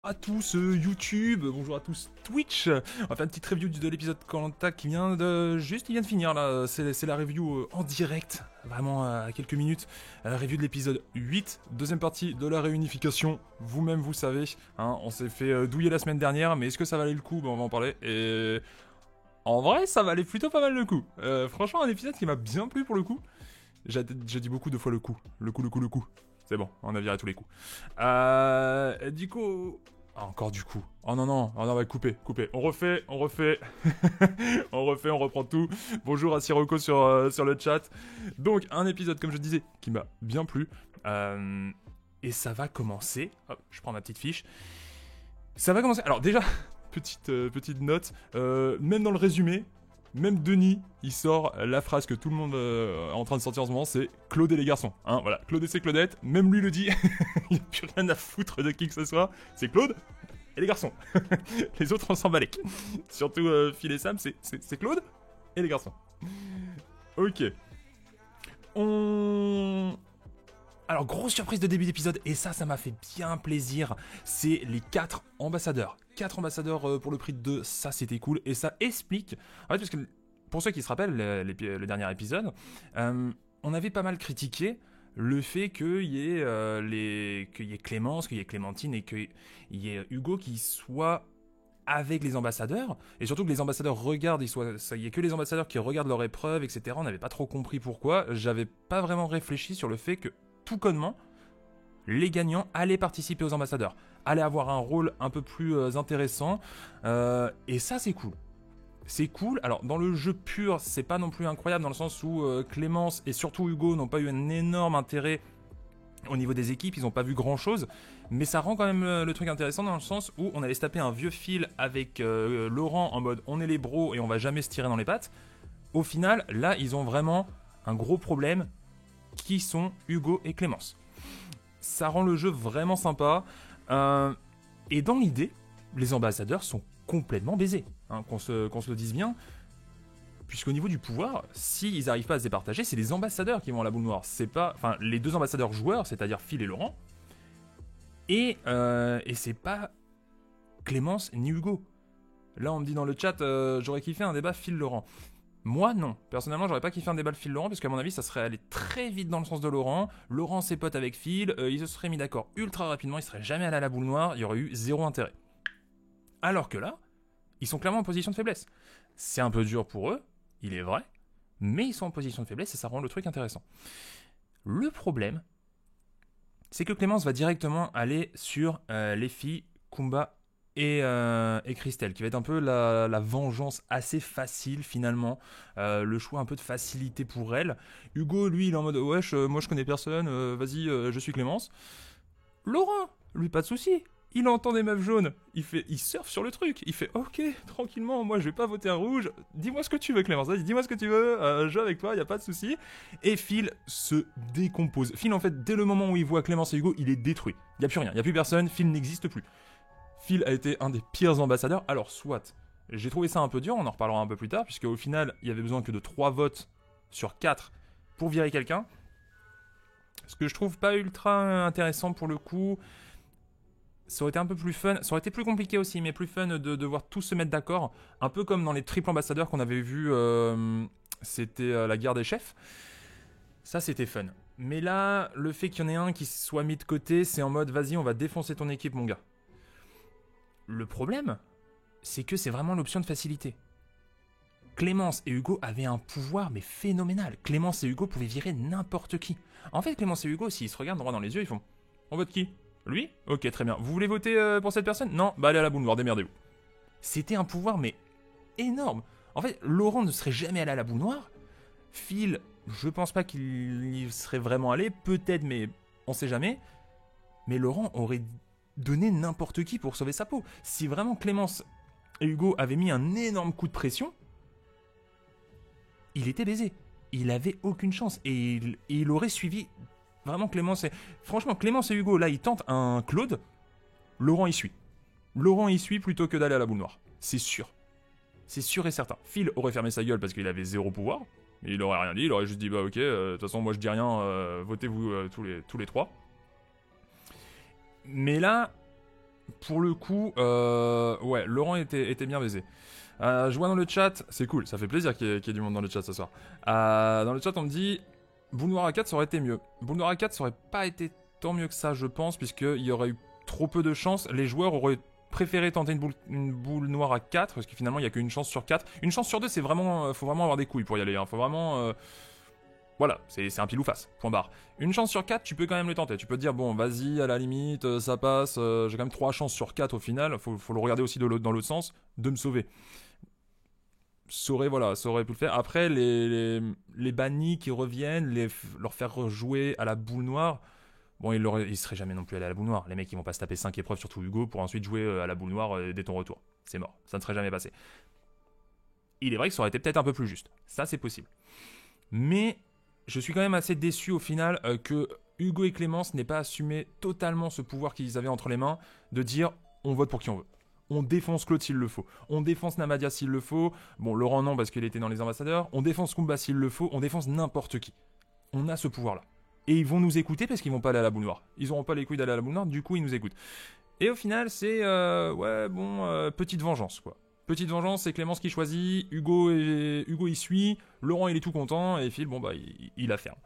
À tous YouTube, bonjour à tous Twitch. On va faire une petite review de l'épisode Koh-Lanta qui vient de finir là. C'est la review en direct, vraiment à quelques minutes. Review de l'épisode 8, deuxième partie de la réunification. Vous-même vous savez, hein, on s'est fait douiller la semaine dernière, mais est-ce que ça valait le coup? On va en parler. Et en vrai, ça valait plutôt pas mal le coup. Franchement, un épisode qui m'a bien plu pour le coup. J'ai dit beaucoup de fois le coup. Le coup. C'est bon, on a viré tous les coups. Du coup... Ah, encore du coup. Oh non, ouais, couper. On refait. on reprend tout. Bonjour à Sirocco sur le chat. Donc, un épisode, comme je disais, qui m'a bien plu. Et ça va commencer... Hop, je prends ma petite fiche. Ça va commencer... Alors déjà, petite note. Même dans le résumé... Même Denis, il sort la phrase que tout le monde est en train de sortir en ce moment, c'est Claude et les garçons. Hein, voilà, Claude et c'est Claudette, même lui le dit, il n'y a plus rien à foutre de qui que ce soit, c'est Claude et les garçons. Les autres, on s'en balèque. Surtout Phil et Sam, c'est Claude et les garçons. Ok. Alors, grosse surprise de début d'épisode, et ça m'a fait bien plaisir, c'est les 4 ambassadeurs. 4 ambassadeurs pour le prix de 2, ça c'était cool, et ça explique... En fait, parce que, pour ceux qui se rappellent, le dernier épisode, on avait pas mal critiqué le fait qu'il y ait Clémence, qu'il y ait Clémentine, et qu'il y ait Hugo qui soit avec les ambassadeurs, et surtout que les ambassadeurs regardent, il y a que les ambassadeurs qui regardent leur épreuve, etc. On n'avait pas trop compris pourquoi, j'avais pas vraiment réfléchi sur le fait que tout connement, les gagnants allaient participer aux ambassadeurs, allaient avoir un rôle un peu plus intéressant, et ça c'est cool. C'est cool, alors dans le jeu pur, c'est pas non plus incroyable dans le sens où Clémence et surtout Hugo n'ont pas eu un énorme intérêt au niveau des équipes, ils n'ont pas vu grand chose, mais ça rend quand même le truc intéressant dans le sens où on allait se taper un vieux fil avec Laurent en mode on est les bros et on va jamais se tirer dans les pattes. Au final, là ils ont vraiment un gros problème qui sont Hugo et Clémence. Ça rend le jeu vraiment sympa. Et dans l'idée, les ambassadeurs sont complètement baisés. Hein, qu'on se le dise bien. Puisqu'au niveau du pouvoir, s'ils n'arrivent pas à se départager, c'est les ambassadeurs qui vont à la boule noire. C'est pas, enfin, les deux ambassadeurs joueurs, c'est-à-dire Phil et Laurent. Et c'est pas Clémence ni Hugo. Là, on me dit dans le chat, j'aurais kiffé un débat Phil-Laurent. Moi, non. Personnellement, j'aurais pas kiffé un débat de Phil-Laurent, parce qu'à mon avis, ça serait allé très vite dans le sens de Laurent. Laurent, ses potes avec Phil, ils se seraient mis d'accord ultra rapidement, ils seraient jamais allés à la boule noire, il y aurait eu zéro intérêt. Alors que là, ils sont clairement en position de faiblesse. C'est un peu dur pour eux, il est vrai, mais ils sont en position de faiblesse et ça rend le truc intéressant. Le problème, c'est que Clémence va directement aller sur les filles Kumba et Christelle, qui va être un peu la vengeance assez facile finalement, le choix un peu de facilité pour elle. Hugo, lui, il est en mode wesh, moi je connais personne, vas-y, je suis Clémence. Laurent, lui, pas de souci. Il entend des meufs jaunes, il surfe sur le truc, il fait ok, tranquillement, moi je vais pas voter un rouge, dis-moi ce que tu veux Clémence, vas-y, dis-moi ce que tu veux, je joue avec toi, y a pas de souci. Et Phil se décompose. Phil en fait, dès le moment où il voit Clémence et Hugo, il est détruit. Y a plus rien, y a plus personne, Phil n'existe plus. Phil a été un des pires ambassadeurs, alors soit, j'ai trouvé ça un peu dur, on en reparlera un peu plus tard, puisque au final, il y avait besoin que de 3 votes sur 4 pour virer quelqu'un. Ce que je trouve pas ultra intéressant pour le coup. Ça aurait été un peu plus fun, ça aurait été plus compliqué aussi, mais plus fun de devoir tous se mettre d'accord, un peu comme dans les triples ambassadeurs qu'on avait vu, c'était la guerre des chefs. Ça c'était fun. Mais là, le fait qu'il y en ait un qui soit mis de côté, c'est en mode vas-y, on va défoncer ton équipe mon gars. Le problème, c'est que c'est vraiment l'option de facilité. Clémence et Hugo avaient un pouvoir mais phénoménal. Clémence et Hugo pouvaient virer n'importe qui. En fait, Clémence et Hugo, s'ils se regardent droit dans les yeux, ils font on vote qui? Lui? Ok, très bien. Vous voulez voter pour cette personne? Non? Bah allez à la boule noire, démerdez-vous. C'était un pouvoir mais énorme. En fait, Laurent ne serait jamais allé à la boule noire. Phil, je pense pas qu'il y serait vraiment allé. Peut-être, mais on sait jamais. Mais Laurent aurait donné n'importe qui pour sauver sa peau. Si vraiment Clémence et Hugo avaient mis un énorme coup de pression, il était baisé. Il avait aucune chance. Et il aurait suivi vraiment Clémence et... Franchement, Clémence et Hugo, là, ils tentent un Claude. Laurent y suit. Laurent y suit plutôt que d'aller à la boule noire. C'est sûr. C'est sûr et certain. Phil aurait fermé sa gueule parce qu'il avait zéro pouvoir. Il aurait rien dit, il aurait juste dit bah ok, de toute façon moi je dis rien, votez-vous tous les trois. Mais là, pour le coup, ouais, Laurent était bien baisé. Je vois dans le chat, c'est cool, ça fait plaisir qu'il y ait du monde dans le chat ce soir. Dans le chat, on me dit Boule Noire à 4, ça aurait été mieux. Boule Noire à 4, ça aurait pas été tant mieux que ça, je pense, puisqu'il y aurait eu trop peu de chance. Les joueurs auraient préféré tenter une boule noire à 4, parce que finalement, il n'y a qu'une chance sur 4. Une chance sur 2, c'est vraiment, faut vraiment avoir des couilles pour y aller. Hein. Faut vraiment. Voilà, c'est un pile ou face, point barre. Une chance sur 4, tu peux quand même le tenter. Tu peux te dire, bon, vas-y, à la limite, ça passe. J'ai quand même 3 chances sur 4 au final. Faut le regarder aussi dans l'autre sens, de me sauver. Ça aurait pu le faire. Après, les bannis qui reviennent, leur faire rejouer à la boule noire. Bon, ils seraient jamais non plus allés à la boule noire. Les mecs, ils vont pas se taper 5 épreuves, surtout Hugo, pour ensuite jouer à la boule noire dès ton retour. C'est mort. Ça ne serait jamais passé. Il est vrai que ça aurait été peut-être un peu plus juste. Ça, c'est possible. Mais je suis quand même assez déçu au final que Hugo et Clémence n'aient pas assumé totalement ce pouvoir qu'ils avaient entre les mains de dire on vote pour qui on veut. On défonce Claude s'il le faut. On défonce Namadia s'il le faut. Bon, Laurent non parce qu'il était dans les ambassadeurs. On défonce Kumba s'il le faut. On défonce n'importe qui. On a ce pouvoir-là. Et ils vont nous écouter parce qu'ils vont pas aller à la boule noire. Ils auront pas les couilles d'aller à la boule noire, du coup ils nous écoutent. Et au final, c'est petite vengeance quoi. Petite vengeance, c'est Clémence qui choisit, Hugo y suit, Laurent il est tout content et Phil, bon bah il la ferme.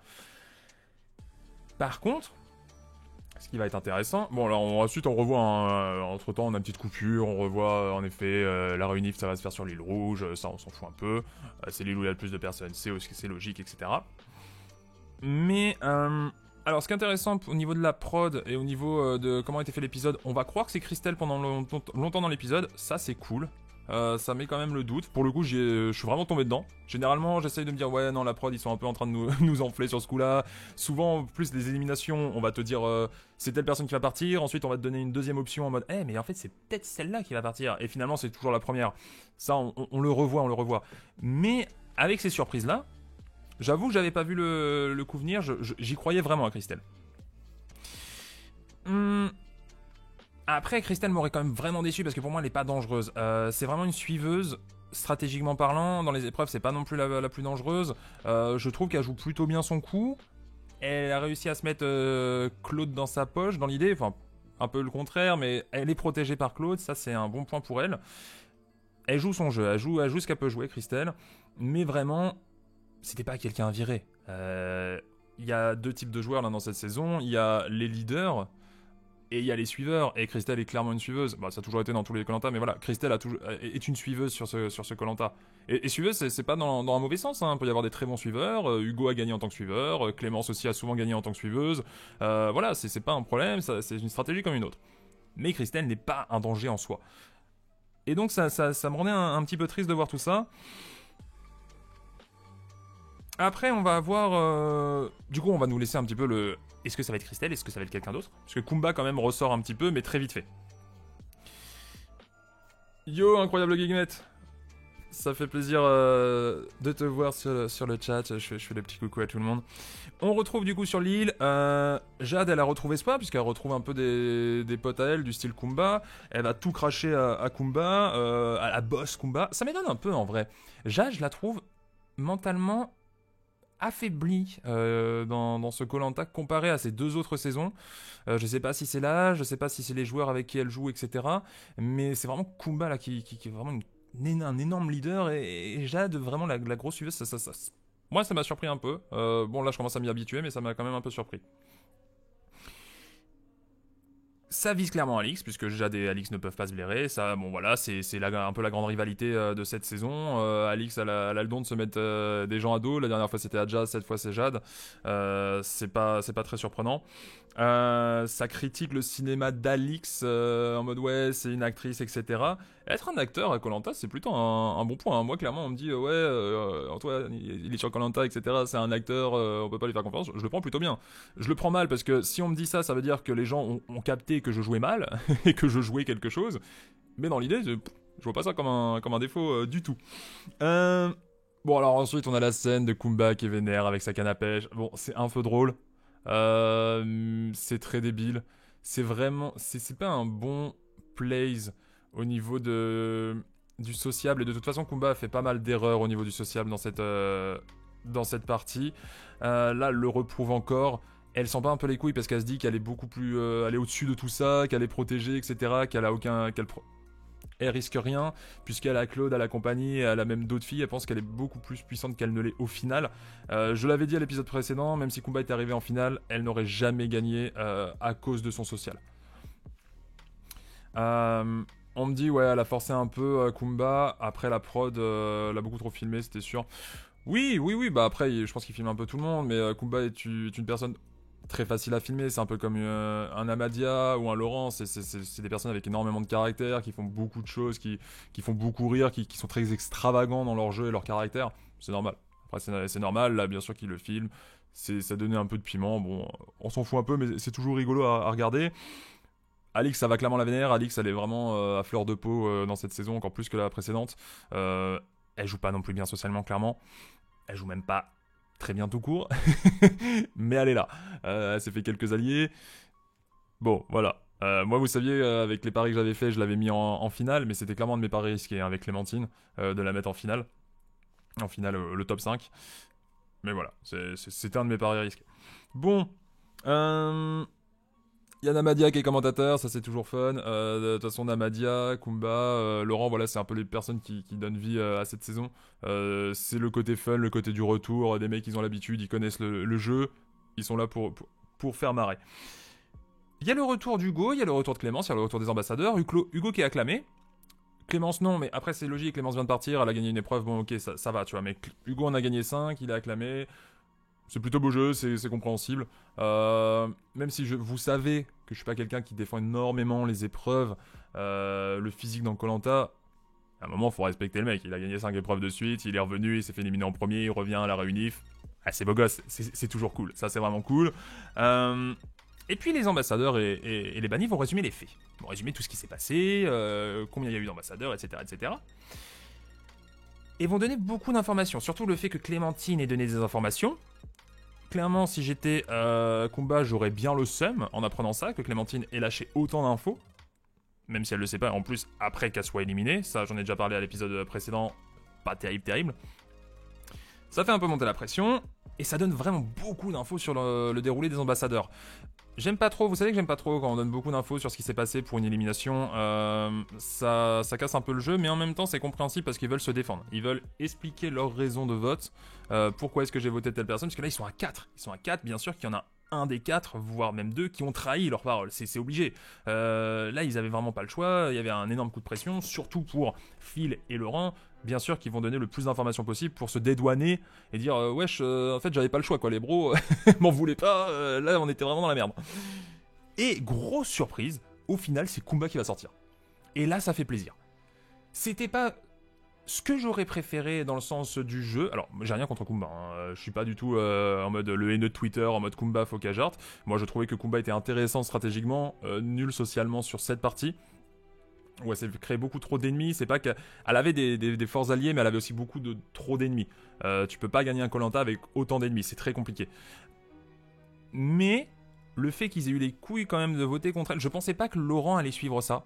Par contre, ce qui va être intéressant, bon là ensuite on revoit, entre temps on a une petite coupure, on revoit en effet la réunif ça va se faire sur l'île rouge, ça on s'en fout un peu, c'est l'île où il y a le plus de personnes, c'est logique, etc. Mais alors ce qui est intéressant au niveau de la prod et au niveau de comment a été fait l'épisode, on va croire que c'est Christelle pendant longtemps dans l'épisode, ça c'est cool. Ça met quand même le doute. Pour le coup, je suis vraiment tombé dedans. Généralement, j'essaye de me dire, ouais, non, la prod, ils sont un peu en train de nous enfler sur ce coup-là. Souvent, plus les éliminations, on va te dire, c'est telle personne qui va partir. Ensuite, on va te donner une deuxième option en mode, mais en fait, c'est peut-être celle-là qui va partir. Et finalement, c'est toujours la première. Ça, on le revoit. Mais avec ces surprises-là, j'avoue que j'avais pas vu le coup venir. J'y croyais vraiment à Christelle. Après, Christelle m'aurait quand même vraiment déçu parce que pour moi, elle n'est pas dangereuse. C'est vraiment une suiveuse, stratégiquement parlant. Dans les épreuves, c'est pas non plus la plus dangereuse. Je trouve qu'elle joue plutôt bien son coup. Elle a réussi à se mettre Claude dans sa poche, dans l'idée. Enfin, un peu le contraire, mais elle est protégée par Claude. Ça, c'est un bon point pour elle. Elle joue son jeu. Elle joue ce qu'elle peut jouer, Christelle. Mais vraiment, c'était pas quelqu'un à virer. Il y a deux types de joueurs là dans cette saison. Il y a les leaders. Et il y a les suiveurs, et Christelle est clairement une suiveuse. Bah, ça a toujours été dans tous les Koh-Lanta, mais voilà, Christelle est une suiveuse sur ce Koh-Lanta. Et suiveuse, c'est pas dans un mauvais sens, hein. Il peut y avoir des très bons suiveurs. Hugo a gagné en tant que suiveur, Clémence aussi a souvent gagné en tant que suiveuse. Voilà, c'est pas un problème, c'est une stratégie comme une autre. Mais Christelle n'est pas un danger en soi. Et donc ça me rendait un petit peu triste de voir tout ça. Après, on va avoir... Du coup, on va nous laisser un petit peu le... Est-ce que ça va être Christelle? Est-ce que ça va être quelqu'un d'autre? Parce que Kumba, quand même, ressort un petit peu, mais très vite fait. Yo, incroyable Guigmet! Ça fait plaisir de te voir sur le chat. Je fais des petits coucou à tout le monde. On retrouve du coup sur l'île. Jade, elle a retrouvé espoir, puisqu'elle retrouve un peu des potes à elle, du style Kumba. Elle va tout cracher à Kumba, à la boss Kumba. Ça m'étonne un peu en vrai. Jade, je la trouve mentalement affaibli dans ce Koh-Lanta comparé à ses deux autres saisons. Je sais pas si c'est l'âge, je sais pas si c'est les joueurs avec qui elle joue, etc. Mais c'est vraiment Kumba là qui est vraiment un énorme leader et Jade vraiment la grosse suiveuse. Moi ça m'a surpris un peu. Bon là je commence à m'y habituer mais ça m'a quand même un peu surpris. Ça vise clairement Alix, puisque Jade et Alix ne peuvent pas se blairer. Ça, bon voilà, c'est un peu la grande rivalité de cette saison. Alix a le don de se mettre des gens à dos. La dernière fois c'était Adja, cette fois c'est Jade. C'est pas très surprenant. Ça critique le cinéma d'Alix en mode ouais, c'est une actrice, etc. Être un acteur à Koh-Lanta, c'est plutôt un bon point. Moi, clairement, on me dit Antoine, il est sur Koh-Lanta, etc. C'est un acteur, on peut pas lui faire confiance. Je le prends plutôt bien. Je le prends mal parce que si on me dit ça, ça veut dire que les gens ont capté que je jouais mal et que je jouais quelque chose. Mais dans l'idée, je vois pas ça comme un défaut du tout. Bon, alors ensuite, on a la scène de Kumba qui est vénère avec sa canne à pêche. Bon, c'est un peu drôle. C'est très débile. C'est vraiment... C'est pas un bon plays au niveau du sociable. Et de toute façon, Kumba a fait pas mal d'erreurs au niveau du sociable dans cette partie. Là, elle le reprouve encore. elle s'en bat un peu les couilles parce qu'elle se dit qu'elle est beaucoup plus, elle est au-dessus de tout ça, qu'elle est protégée, etc., elle risque rien, puisqu'elle a Claude à la compagnie, elle a même d'autres filles, elle pense qu'elle est beaucoup plus puissante qu'elle ne l'est au final. Je l'avais dit à l'épisode précédent, même si Kumba était arrivé en finale, elle n'aurait jamais gagné à cause de son social. On me dit, ouais, elle a forcé un peu Kumba, après la prod l'a beaucoup trop filmé, c'était sûr. Oui, bah après, je pense qu'il filme un peu tout le monde, mais Kumba est une personne très facile à filmer, c'est un peu comme un Amadia ou un Laurent, c'est des personnes avec énormément de caractère, qui font beaucoup de choses, qui font beaucoup rire, qui sont très extravagants dans leur jeu et leur caractère, c'est normal. Après c'est normal, là bien sûr qu'ils le filment, ça donnait un peu de piment, bon, on s'en fout un peu, mais c'est toujours rigolo à regarder. Alix, ça va clairement la vénère, Alix elle est vraiment à fleur de peau dans cette saison, encore plus que la précédente. Elle joue pas non plus bien socialement, clairement. Elle joue même pas très bien tout court, mais elle est là. Elle s'est fait quelques alliés. Bon, voilà. Moi, vous saviez, avec les paris que j'avais fait, je l'avais mis en finale, mais c'était clairement un de mes paris risqués, hein, avec Clémentine, de la mettre en finale. En finale, le top 5. Mais voilà, c'était un de mes paris risqués. Bon, il y a Namadia qui est commentateur, ça c'est toujours fun. De toute façon, Namadia, Kumba, Laurent, voilà, c'est un peu les personnes qui donnent vie à cette saison. C'est le côté fun, le côté du retour. Des mecs, ils ont l'habitude, ils connaissent le jeu. Ils sont là pour faire marrer. Il y a le retour d'Hugo, il y a le retour de Clémence, il y a le retour des ambassadeurs. Hugo qui est acclamé. Clémence non, mais après c'est logique, Clémence vient de partir, elle a gagné une épreuve, bon ok, ça va, tu vois. Mais Hugo en a gagné 5, il est acclamé. C'est plutôt beau jeu, c'est compréhensible. Même si vous savez que je suis pas quelqu'un qui défend énormément les épreuves, le physique dans Koh-Lanta, à un moment, faut respecter le mec. Il a gagné 5 épreuves de suite, il est revenu, il s'est fait éliminer en premier, il revient à la réunif. Ah, c'est beau gosse, c'est toujours cool. Ça, c'est vraiment cool. Et puis, les ambassadeurs et les bannis vont résumer les faits. Ils vont résumer tout ce qui s'est passé, combien il y a eu d'ambassadeurs, etc., etc. Et vont donner beaucoup d'informations. Surtout le fait que Clémentine ait donné des informations. Clairement, si j'étais Kumba, j'aurais bien le seum en apprenant ça, que Clémentine ait lâché autant d'infos. Même si elle le sait pas, en plus, après qu'elle soit éliminée. Ça, j'en ai déjà parlé à l'épisode précédent. Pas terrible. Ça fait un peu monter la pression. Et ça donne vraiment beaucoup d'infos sur le déroulé des ambassadeurs. J'aime pas trop, vous savez que j'aime pas trop quand on donne beaucoup d'infos sur ce qui s'est passé pour une élimination. Ça casse un peu le jeu, mais en même temps c'est compréhensible parce qu'ils veulent se défendre. Ils veulent expliquer leur raison de vote. Pourquoi est-ce que j'ai voté telle personne? Parce que là ils sont à 4. Ils sont à 4, bien sûr qu'il y en a un des 4, voire même 2, qui ont trahi leur parole. C'est obligé. Là ils avaient vraiment pas le choix. Il y avait un énorme coup de pression, surtout pour Phil et Laurent. Bien sûr qu'ils vont donner le plus d'informations possible pour se dédouaner et dire wesh, en fait j'avais pas le choix quoi les bros, m'en voulez pas, là on était vraiment dans la merde. Et grosse surprise, au final c'est Kumba qui va sortir. Et là ça fait plaisir. C'était pas ce que j'aurais préféré dans le sens du jeu. Alors j'ai rien contre Kumba, hein. Je suis pas du tout en mode le haineux de Twitter, en mode Kumba faut qu'à jarte. Moi je trouvais que Kumba était intéressant stratégiquement, nul socialement sur cette partie. Ouais, ça crée beaucoup trop d'ennemis. C'est pas qu'elle avait des forts alliés, mais elle avait aussi beaucoup de trop d'ennemis. Tu peux pas gagner un Koh-Lanta avec autant d'ennemis, c'est très compliqué. Mais le fait qu'ils aient eu les couilles quand même de voter contre elle, je pensais pas que Laurent allait suivre ça.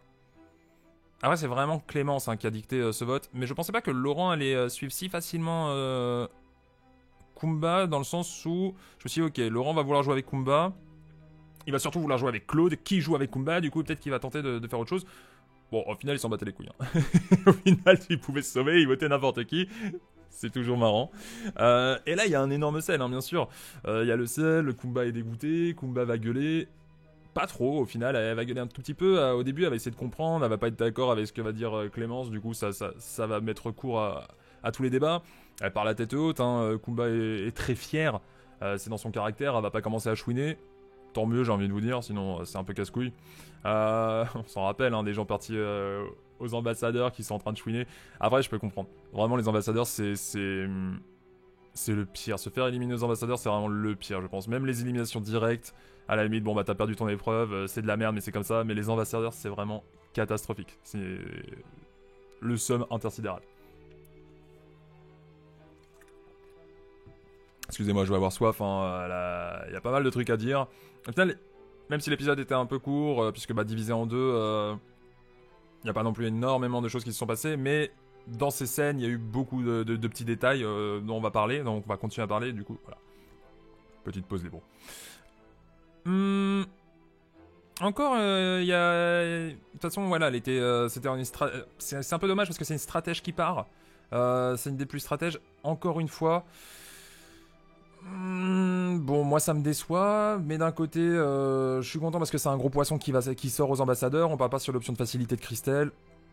Après, c'est vraiment Clémence qui a dicté ce vote, mais je pensais pas que Laurent allait suivre si facilement Kumba, dans le sens où je me suis dit, ok, Laurent va vouloir jouer avec Kumba. Il va surtout vouloir jouer avec Claude, qui joue avec Kumba, du coup peut-être qu'il va tenter de faire autre chose. Bon, au final, ils s'en battaient les couilles. Hein. Au final, s'ils pouvaient se sauver, ils votaient n'importe qui. C'est toujours marrant. Et là, il y a un énorme sel, hein, bien sûr. Il y a le sel, le Kumba est dégoûté, Kumba va gueuler. Pas trop, au final, elle va gueuler un tout petit peu. Au début, elle va essayer de comprendre, elle va pas être d'accord avec ce que va dire Clémence. Du coup, ça va mettre court à tous les débats. Elle parle à tête haute, hein. Kumba est très fière. C'est dans son caractère, elle va pas commencer à chouiner. Tant mieux, j'ai envie de vous dire, sinon c'est un peu casse-couille. On s'en rappelle, hein, des gens partis aux ambassadeurs qui sont en train de chouiner. Après, je peux comprendre. Vraiment, les ambassadeurs, c'est le pire. Se faire éliminer aux ambassadeurs, c'est vraiment le pire, je pense. Même les éliminations directes, à la limite, bon, bah t'as perdu ton épreuve, c'est de la merde, mais c'est comme ça. Mais les ambassadeurs, c'est vraiment catastrophique. C'est le somme intersidéral. Excusez-moi, je vais avoir soif, hein, il y a pas mal de trucs à dire. Au final, même si l'épisode était un peu court, puisque divisé en deux, il n'y a pas non plus énormément de choses qui se sont passées, mais dans ces scènes, il y a eu beaucoup de petits détails dont on va parler, donc on va continuer à parler, du coup, voilà. Petite pause les bros. Encore, il y a... De toute façon, voilà, c'était c'est un peu dommage parce que c'est une stratège qui part. C'est une des plus stratèges. Encore une fois... Bon, moi ça me déçoit, mais d'un côté, je suis content parce que c'est un gros poisson qui sort aux ambassadeurs. On parle pas sur l'option de facilité de Christelle.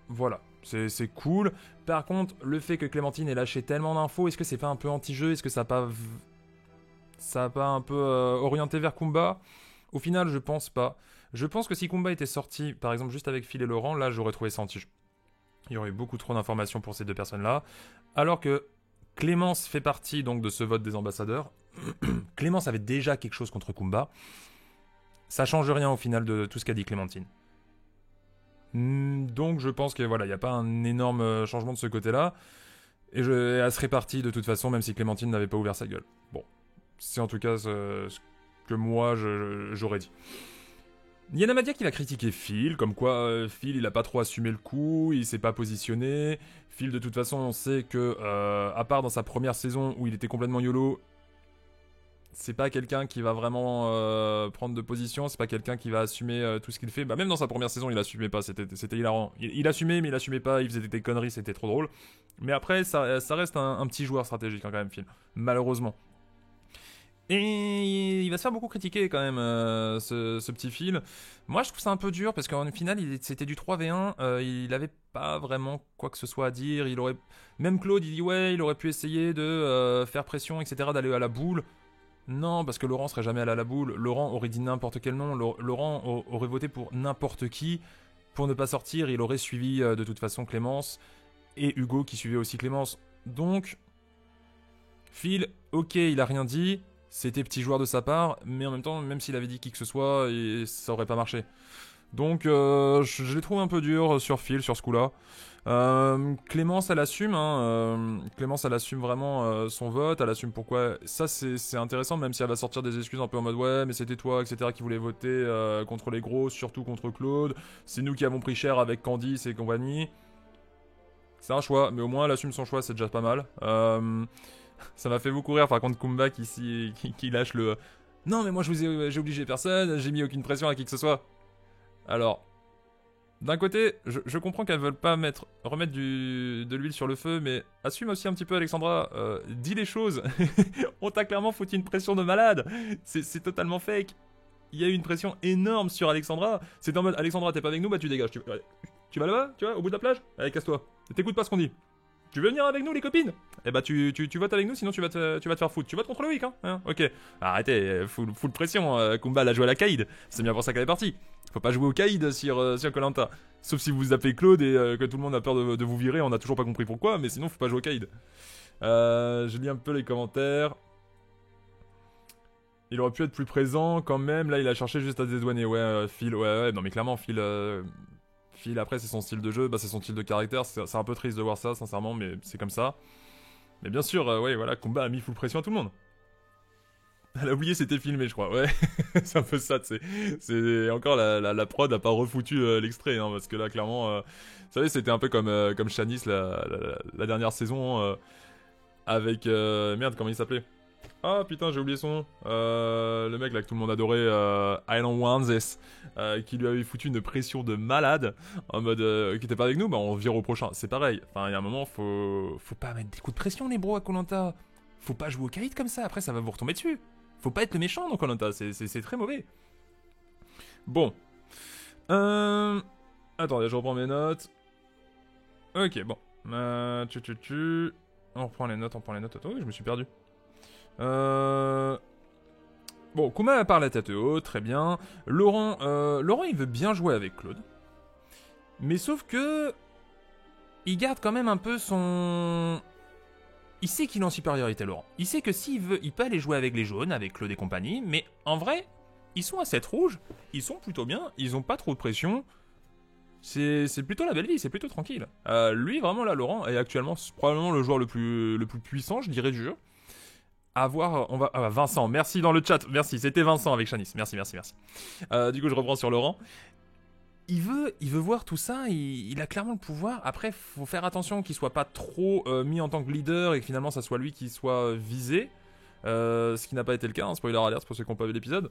Voilà, c'est cool. Par contre, le fait que Clémentine ait lâché tellement d'infos, est-ce que c'est pas un peu anti-jeu? Est-ce que ça a pas un peu orienté vers Kumba? Au final, je pense pas. Je pense que si Kumba était sorti, par exemple, juste avec Phil et Laurent, là, j'aurais trouvé ça anti-jeu. Il y aurait beaucoup trop d'informations pour ces deux personnes-là. Alors que Clémence fait partie donc de ce vote des ambassadeurs. Clémence avait déjà quelque chose contre Kumba. Ça change rien au final de tout ce qu'a dit Clémentine. Donc je pense que voilà, il n'y a pas un énorme changement de ce côté-là. Et elle serait partie de toute façon, même si Clémentine n'avait pas ouvert sa gueule. Bon, c'est en tout cas ce que moi j'aurais dit. Il y a Namadia qui va critiquer Phil, comme quoi Phil il a pas trop assumé le coup, il s'est pas positionné. Phil de toute façon on sait que, à part dans sa première saison où il était complètement YOLO, c'est pas quelqu'un qui va vraiment prendre de position, c'est pas quelqu'un qui va assumer tout ce qu'il fait. Bah même dans sa première saison il assumait pas, c'était hilarant. Il assumait mais il assumait pas, il faisait des conneries, c'était trop drôle. Mais après ça reste un petit joueur stratégique hein, quand même Phil, malheureusement. Et il va se faire beaucoup critiquer quand même, ce petit Phil. Moi, je trouve ça un peu dur parce qu'en final, c'était du 3v1. Il avait pas vraiment quoi que ce soit à dire. Même Claude, il dit ouais, il aurait pu essayer de faire pression, etc., d'aller à la boule. Non, parce que Laurent serait jamais allé à la boule. Laurent aurait dit n'importe quel nom. Laurent aurait voté pour n'importe qui. Pour ne pas sortir, il aurait suivi de toute façon Clémence. Et Hugo qui suivait aussi Clémence. Donc, Phil, ok, il a rien dit. C'était petit joueur de sa part, mais en même temps, même s'il avait dit qui que ce soit, ça aurait pas marché. Donc, je les trouve un peu dur sur Phil, sur ce coup-là. Clémence, elle assume, hein, Clémence, elle assume vraiment son vote, elle assume pourquoi. Ça, c'est intéressant, même si elle va sortir des excuses un peu en mode ouais, mais c'était toi, etc., qui voulait voter contre les gros, surtout contre Claude. C'est nous qui avons pris cher avec Candice et compagnie. C'est un choix, mais au moins elle assume son choix, c'est déjà pas mal. Ça m'a fait beaucoup rire par contre Kumba qui lâche le non mais moi j'ai obligé personne, j'ai mis aucune pression à qui que ce soit. Alors, d'un côté, je comprends qu'elles veulent pas remettre de l'huile sur le feu, mais assume aussi un petit peu Alexandra, dis les choses. On t'a clairement foutu une pression de malade. C'est totalement fake. Il y a eu une pression énorme sur Alexandra. C'est en mode Alexandra t'es pas avec nous, bah tu dégages. Tu vas là-bas, tu vois, au bout de la plage. Allez casse-toi. T'écoutes pas ce qu'on dit. Tu veux venir avec nous les copines? Eh bah tu votes avec nous sinon tu vas te faire foutre. Tu votes contre Loïc hein, ok. Arrêtez, full pression, Kumba elle a joué à la Kaïd. C'est bien pour ça qu'elle est partie. Faut pas jouer au Kaïd sur Koh-Lanta. Sauf si vous vous appelez Claude et que tout le monde a peur de vous virer, on a toujours pas compris pourquoi, mais sinon faut pas jouer au Kaïd. Je lis un peu les commentaires. Il aurait pu être plus présent quand même, là il a cherché juste à se dédouaner. Ouais, Phil, ouais, non mais clairement Phil... Phil, après, c'est son style de jeu, bah, c'est son style de caractère. C'est un peu triste de voir ça, sincèrement, mais c'est comme ça. Mais bien sûr, ouais, voilà, Kumba a mis full pression à tout le monde. Elle a oublié c'était filmé, je crois, ouais. C'est un peu ça, c'est encore la prod a pas refoutu l'extrait, hein, parce que là, clairement, vous savez, c'était un peu comme Shanice la dernière saison, avec... merde, comment il s'appelait? Ah putain, j'ai oublié son nom. Le mec là que tout le monde adorait, Island Wanzes, qui lui avait foutu une pression de malade, en mode qui était pas avec nous, bah on vire au prochain. C'est pareil. Enfin, il y a un moment, faut pas mettre des coups de pression, les bros, à Koh-Lanta. Faut pas jouer au Kaïd comme ça, après ça va vous retomber dessus. Faut pas être le méchant dans Koh-Lanta, c'est très mauvais. Bon. Attendez, je reprends mes notes. Ok, bon. On reprend les notes. Oh, je me suis perdu. Bon, Kuma parle la tête haute, très bien. Laurent, il veut bien jouer avec Claude. Mais sauf que... il garde quand même un peu son... il sait qu'il est en supériorité, Laurent. Il sait que s'il veut, il peut aller jouer avec les jaunes, avec Claude et compagnie. Mais en vrai, ils sont à 7 rouges. Ils sont plutôt bien. Ils ont pas trop de pression. C'est plutôt la belle vie, c'est plutôt tranquille. Lui, vraiment, là, Laurent, est actuellement probablement le joueur le plus puissant, je dirais, du jeu. À voir, on va... Ah, Vincent, merci dans le chat, merci, c'était Vincent avec Shanice, merci. Du coup, je reprends sur Laurent. Il veut voir tout ça, il a clairement le pouvoir. Après, faut faire attention qu'il soit pas trop mis en tant que leader et que finalement, ça soit lui qui soit visé. Ce qui n'a pas été le cas, hein, spoiler alert pour ceux qui n'ont pas vu l'épisode.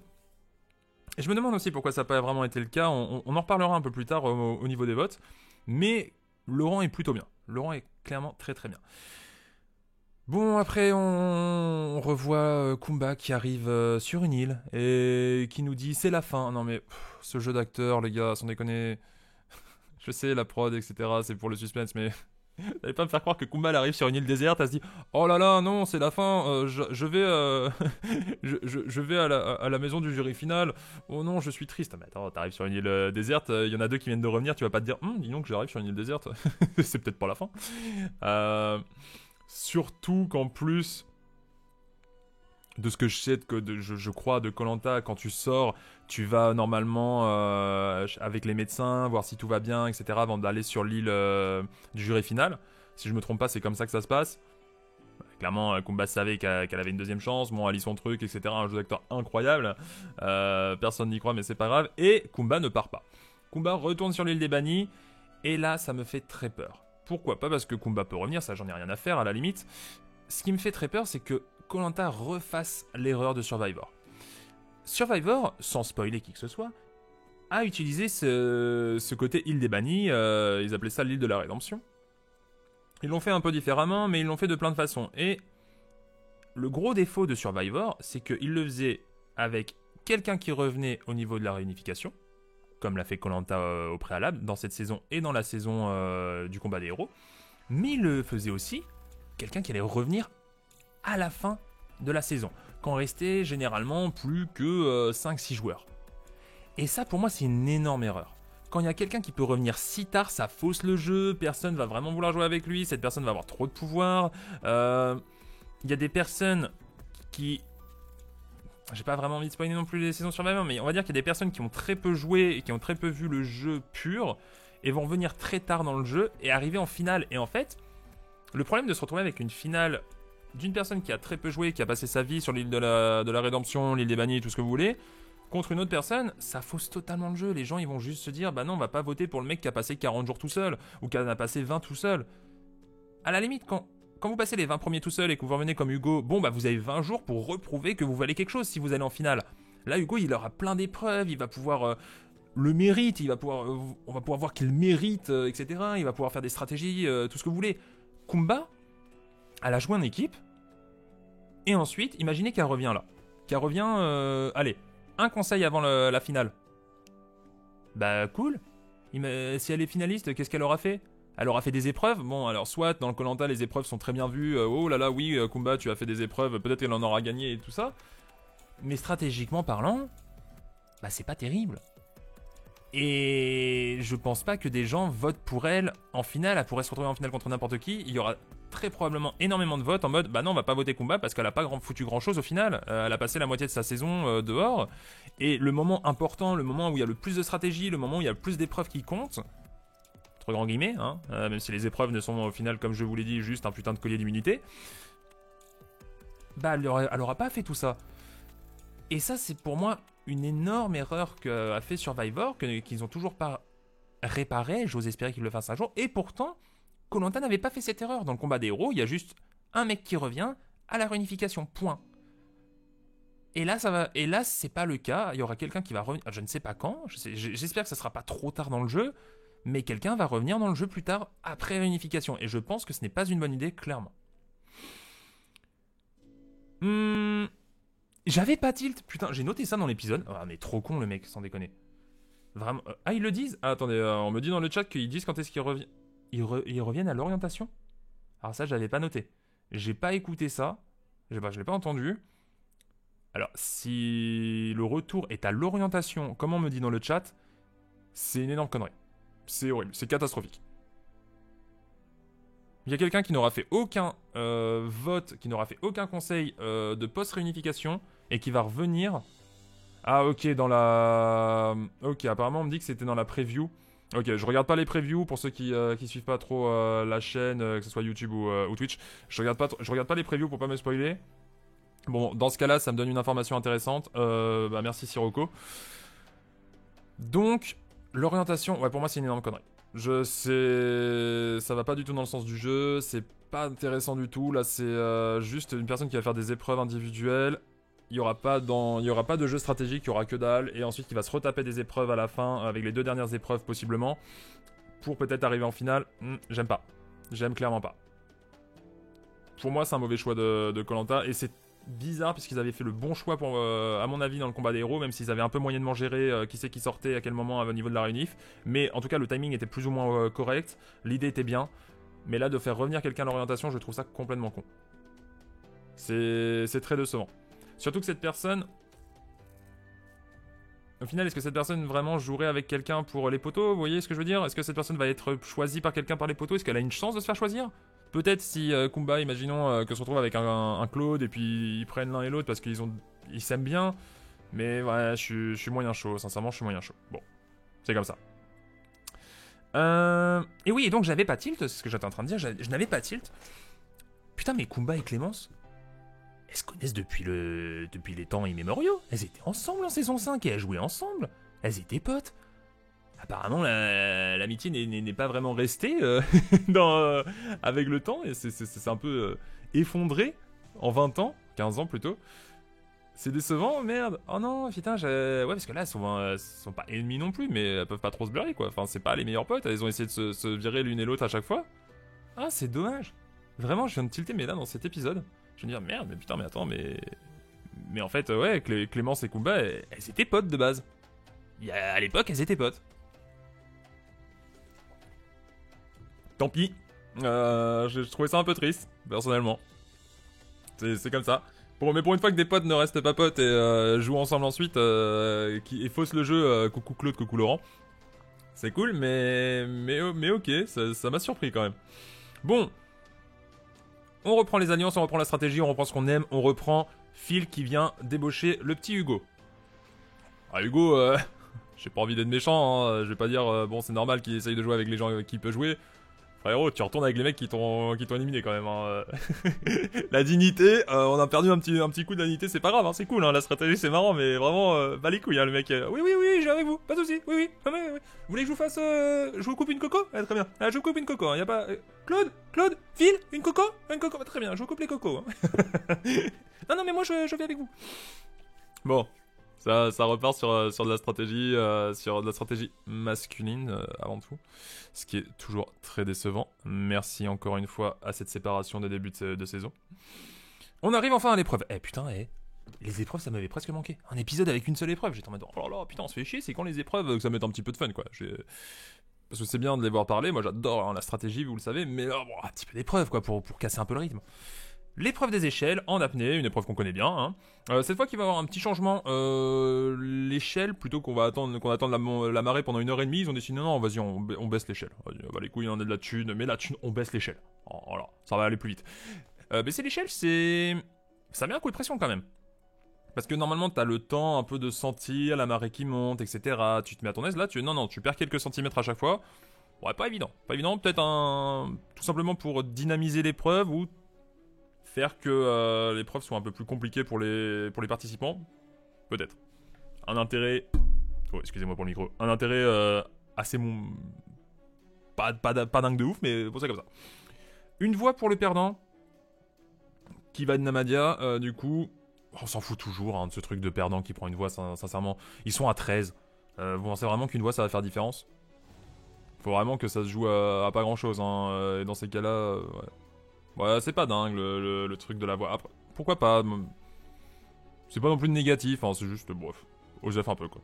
Et je me demande aussi pourquoi ça n'a pas vraiment été le cas. On en reparlera un peu plus tard au niveau des votes. Mais Laurent est plutôt bien. Laurent est clairement très très bien. Bon, après, on revoit Kumba qui arrive sur une île et qui nous dit c'est la fin. Non mais, ce jeu d'acteur, les gars, sans déconner. Je sais, la prod, etc., c'est pour le suspense, mais n'allez pas me faire croire que Kumba elle arrive sur une île déserte, elle se dit oh là là, non, c'est la fin, je vais, je vais à la maison du jury final. Oh non, je suis triste. Mais attends, t'arrives sur une île déserte, il y en a deux qui viennent de revenir, tu vas pas te dire dis donc, j'arrive sur une île déserte. C'est peut-être pas la fin. Surtout qu'en plus de ce que je sais, je crois, de koh, quand tu sors, tu vas normalement avec les médecins, voir si tout va bien, etc., avant d'aller sur l'île du jury final. Si je me trompe pas, c'est comme ça que ça se passe. Clairement, Kumba savait qu'elle avait une deuxième chance. Bon, elle lit son truc, etc. Un jeu d'acteur incroyable. Personne n'y croit, mais c'est pas grave. Et Kumba ne part pas. Kumba retourne sur l'île des bannis. Et là, ça me fait très peur. Pourquoi? Pas parce que Kumba peut revenir, ça j'en ai rien à faire à la limite. Ce qui me fait très peur, c'est que koh refasse l'erreur de Survivor. Survivor, sans spoiler qui que ce soit, a utilisé ce côté île des bannis, ils appelaient ça l'île de la rédemption. Ils l'ont fait un peu différemment, mais ils l'ont fait de plein de façons. Et le gros défaut de Survivor, c'est qu'ils le faisaient avec quelqu'un qui revenait au niveau de la réunification, comme l'a fait koh au préalable, dans cette saison et dans la saison du combat des héros. Mais ils le faisaient aussi quelqu'un qui allait revenir à la fin de la saison, quand restait généralement plus que 5-6 joueurs. Et ça, pour moi, c'est une énorme erreur. Quand il y a quelqu'un qui peut revenir si tard, ça fausse le jeu, personne va vraiment vouloir jouer avec lui, cette personne va avoir trop de pouvoir. Il y a des personnes qui... J'ai pas vraiment envie de spoiler non plus les saisons Survivor, mais on va dire qu'il y a des personnes qui ont très peu joué et qui ont très peu vu le jeu pur, et vont venir très tard dans le jeu et arriver en finale. Et en fait, le problème de se retrouver avec une finale d'une personne qui a très peu joué, qui a passé sa vie sur l'île de la rédemption, l'île des bannis, tout ce que vous voulez, contre une autre personne, ça fausse totalement le jeu. Les gens, ils vont juste se dire, bah non, on va pas voter pour le mec qui a passé 40 jours tout seul, ou qui en a passé 20 tout seul. À la limite, quand vous passez les 20 premiers tout seul et que vous revenez comme Hugo, bon, bah vous avez 20 jours pour reprouver que vous valez quelque chose si vous allez en finale. Là, Hugo, il aura plein d'épreuves, il va pouvoir... le mérite, on va pouvoir voir qu'il mérite, etc. Il va pouvoir faire des stratégies, tout ce que vous voulez. Kumba, elle a joué en équipe, et ensuite, imaginez qu'elle revient là. Qu'elle revient, allez, un conseil avant la finale. Bah cool. Si elle est finaliste, qu'est-ce qu'elle aura fait? Elle aura fait des épreuves. Bon, alors soit dans le koh les épreuves sont très bien vues. Oh là là, oui, Kumba, tu as fait des épreuves. Peut-être qu'elle en aura gagné et tout ça. Mais stratégiquement parlant, bah c'est pas terrible. Et je pense pas que des gens votent pour elle en finale. Elle pourrait se retrouver en finale contre n'importe qui. Il y aura très probablement énormément de votes en mode bah non, on va pas voter Kumba parce qu'elle a pas foutu grand chose au final. Elle a passé la moitié de sa saison dehors. Et le moment important, le moment où il y a le plus de stratégie, le moment où il y a le plus d'épreuves qui comptent, entre grands guillemets, hein, même si les épreuves ne sont au final, comme je vous l'ai dit, juste un putain de collier d'immunité, bah elle aura pas fait tout ça. Et ça, c'est pour moi une énorme erreur qu'a fait Survivor, qu'ils ont toujours pas réparé. J'ose espérer qu'ils le fassent un jour. Et pourtant, koh n'avait pas fait cette erreur. Dans le combat des héros, il y a juste un mec qui revient à la réunification. Point. Et là, ça va. Et là, c'est pas le cas. Il y aura quelqu'un qui va revenir. Je ne sais pas quand. J'espère que ça sera pas trop tard dans le jeu. Mais quelqu'un va revenir dans le jeu plus tard, après réunification. Et je pense que ce n'est pas une bonne idée, clairement. J'avais pas tilt. Putain, j'ai noté ça dans l'épisode. Ah, mais trop con le mec, sans déconner. Vraiment. Ah, ils le disent? Ah, attendez, on me dit dans le chat qu'ils disent quand est-ce qu'ils reviennent. Ils reviennent à l'orientation? Alors ça, j'avais pas noté. J'ai pas écouté ça. Je l'ai pas entendu. Alors, si le retour est à l'orientation, comme on me dit dans le chat, c'est une énorme connerie. C'est horrible, c'est catastrophique. Il y a quelqu'un qui n'aura fait aucun vote, qui n'aura fait aucun conseil de post-réunification et qui va revenir. Ah ok, dans la... Ok, apparemment on me dit que c'était dans la preview. Ok, je regarde pas les previews pour ceux qui suivent pas trop la chaîne, que ce soit YouTube ou Twitch. Je regarde pas les previews pour pas me spoiler. Bon, dans ce cas-là, ça me donne une information intéressante. Bah merci Sirocco. Donc, l'orientation, ouais pour moi c'est une énorme connerie. Je sais, ça va pas du tout dans le sens du jeu, c'est pas intéressant du tout. Là, c'est juste une personne qui va faire des épreuves individuelles. il y aura pas de jeu stratégique, il y aura que dalle, et ensuite il va se retaper des épreuves à la fin, avec les 2 dernières épreuves possiblement, pour peut-être arriver en finale. J'aime pas. J'aime clairement pas. Pour moi, c'est un mauvais choix de koh-lanta, et c'est bizarre, puisqu'ils avaient fait le bon choix, pour, à mon avis, dans le combat des héros, même s'ils avaient un peu moyennement géré qui c'est qui sortait, à quel moment, au niveau de la réunif. Mais en tout cas, le timing était plus ou moins correct, l'idée était bien, mais là, de faire revenir quelqu'un à l'orientation, je trouve ça complètement con. C'est très décevant. Surtout que cette personne... Au final, est-ce que cette personne vraiment jouerait avec quelqu'un pour les poteaux? Vous voyez ce que je veux dire? Est-ce que cette personne va être choisie par quelqu'un par les poteaux? Est-ce qu'elle a une chance de se faire choisir? Peut-être si Kumba, imaginons que se retrouve avec un Claude et puis ils prennent l'un et l'autre parce ils s'aiment bien. Mais ouais, je suis moyen chaud, sincèrement, je suis moyen chaud. Bon, c'est comme ça. Et oui, et donc j'avais pas tilt, c'est ce que j'étais en train de dire, je n'avais pas tilt. Putain, mais Kumba et Clémence, elles se connaissent depuis les temps immémoriaux. Elles étaient ensemble en saison 5 et elles jouaient ensemble. Elles étaient potes. Apparemment, l'amitié n'est pas vraiment restée avec le temps, et c'est un peu effondré en 20 ans, 15 ans plutôt. C'est décevant, merde. Oh non, putain, ouais, parce que là, elles sont pas ennemies non plus, mais elles peuvent pas trop se blairer, quoi. Enfin, c'est pas les meilleurs potes, elles ont essayé de se virer l'une et l'autre à chaque fois. Ah, c'est dommage. Vraiment, je viens de tilter, mais là, dans cet épisode, je viens de dire, merde, mais putain, mais attends, mais en fait, ouais, Clémence et Kumba, elles étaient potes de base. À l'époque, elles étaient potes. Tant pis. Je trouvais ça un peu triste, personnellement. C'est comme ça. Mais pour une fois que des potes ne restent pas potes et jouent ensemble ensuite, et faussent le jeu, coucou Claude, coucou Laurent. C'est cool, mais ok, ça m'a surpris quand même. Bon. On reprend les alliances, on reprend la stratégie, on reprend ce qu'on aime, on reprend Phil qui vient débaucher le petit Hugo. Ah Hugo, j'ai pas envie d'être méchant, hein, je vais pas dire, bon c'est normal qu'il essaye de jouer avec les gens avec qui il peut jouer. Frérot, tu retournes avec les mecs qui t'ont éliminé quand même. Hein. La dignité, on a perdu un petit coup de dignité, c'est pas grave, hein, c'est cool, hein, la stratégie c'est marrant, mais vraiment, bah les couilles, hein, le mec. Oui, je vais avec vous, pas de soucis, oui. Vous voulez que je vous fasse, je vous coupe une coco? Très bien. Je vous coupe une coco, hein, y a pas. Claude, Phil, une coco? Une coco, très bien, je vous coupe les cocos. Hein. non, mais moi je vais avec vous. Bon. Ça repart sur de la stratégie masculine avant tout, ce qui est toujours très décevant. Merci encore une fois à cette séparation de début de saison. On arrive enfin à l'épreuve. Les épreuves ça m'avait presque manqué. Un épisode avec une seule épreuve, j'étais en mode oh là là, putain on se fait chier, c'est quand les épreuves que ça met un petit peu de fun quoi. Parce que c'est bien de les voir parler, moi j'adore hein, la stratégie, vous le savez, mais bon, un petit peu d'épreuve quoi pour casser un peu le rythme. L'épreuve des échelles en apnée, une épreuve qu'on connaît bien. Hein. Cette fois qu'il va y avoir un petit changement, l'échelle, plutôt qu'on attende la marée pendant 1h30, ils ont décidé non, vas-y, on baisse l'échelle. Bah, les couilles, on a de la thune, mais la thune, on baisse l'échelle. Voilà, ça va aller plus vite. Baisser l'échelle, ça met un coup de pression quand même. Parce que normalement, t'as le temps un peu de sentir la marée qui monte, etc. Tu te mets à ton aise, là, tu perds quelques centimètres à chaque fois. Ouais, pas évident. Pas évident, peut-être tout simplement pour dynamiser l'épreuve ou faire que l'épreuve soit un peu plus compliquée pour les participants. Peut-être. Un intérêt... Oh, excusez-moi pour le micro. Un intérêt assez... Pas dingue de ouf, mais bon, c'est comme ça. Une voix pour le perdant. Qui va de Namadia, du coup... On s'en fout toujours hein, de ce truc de perdant qui prend une voix, sincèrement. Ils sont à 13. Vous pensez vraiment qu'une voix, ça va faire différence? Faut vraiment que ça se joue à pas grand-chose. Hein, et dans ces cas-là... ouais. Ouais, c'est pas dingue le truc de la voix. Après, pourquoi pas? C'est pas non plus négatif, hein, c'est juste, bref, osef un peu quoi.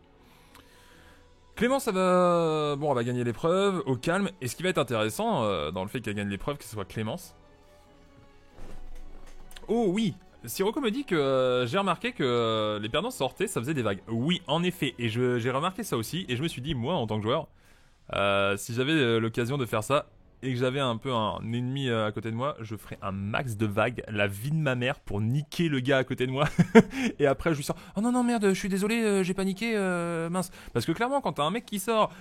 Clémence, elle va gagner l'épreuve au calme. Et ce qui va être intéressant dans le fait qu'elle gagne l'épreuve, que ce soit Clémence. Oh oui, Sirocco me dit que j'ai remarqué que les perdants sortaient, ça faisait des vagues. Oui, en effet, et j'ai remarqué ça aussi. Et je me suis dit, moi, en tant que joueur, si j'avais l'occasion de faire ça, et que j'avais un peu un ennemi à côté de moi, je ferais un max de vagues, la vie de ma mère, pour niquer le gars à côté de moi. Et après, je lui sors, oh non, merde, je suis désolé, j'ai paniqué, mince. Parce que clairement, quand t'as un mec qui sort,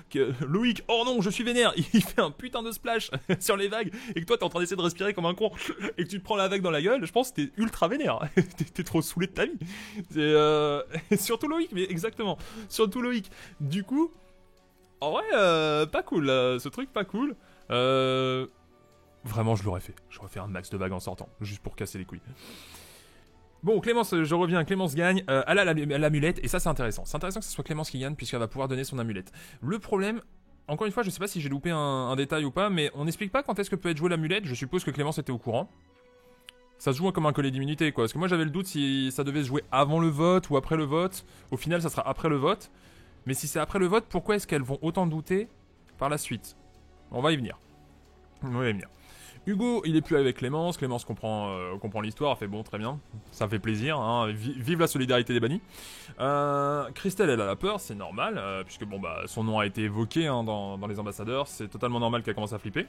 Loïc, oh non, je suis vénère, il fait un putain de splash sur les vagues, et que toi, t'es en train d'essayer de respirer comme un con, et que tu te prends la vague dans la gueule, je pense que t'es ultra vénère. T'es trop saoulé de ta vie. C'est surtout Loïc, mais exactement. Surtout Loïc. Du coup, en vrai, pas cool, ce truc pas cool. Vraiment je l'aurais fait. J'aurais fait un max de vagues en sortant, juste pour casser les couilles. Bon, Clémence, je reviens, Clémence gagne, elle a l'amulette, et ça c'est intéressant. C'est intéressant que ce soit Clémence qui gagne, puisqu'elle va pouvoir donner son amulette. Le problème, encore une fois, je sais pas si j'ai loupé un détail ou pas, mais on n'explique pas quand est-ce que peut être jouée l'amulette, je suppose que Clémence était au courant. Ça se joue comme un collier d'immunité, quoi. Parce que moi j'avais le doute si ça devait se jouer avant le vote ou après le vote. Au final, ça sera après le vote. Mais si c'est après le vote, pourquoi est-ce qu'elles vont autant douter par la suite? On va y venir. On va y venir. Hugo, il est plus avec Clémence. Clémence comprend l'histoire. Elle fait bon, très bien. Ça fait plaisir. Hein. Vive la solidarité des bannis. Christelle, elle a la peur, c'est normal. Puisque bon, bah, son nom a été évoqué hein, dans les ambassadeurs. C'est totalement normal qu'elle commence à flipper.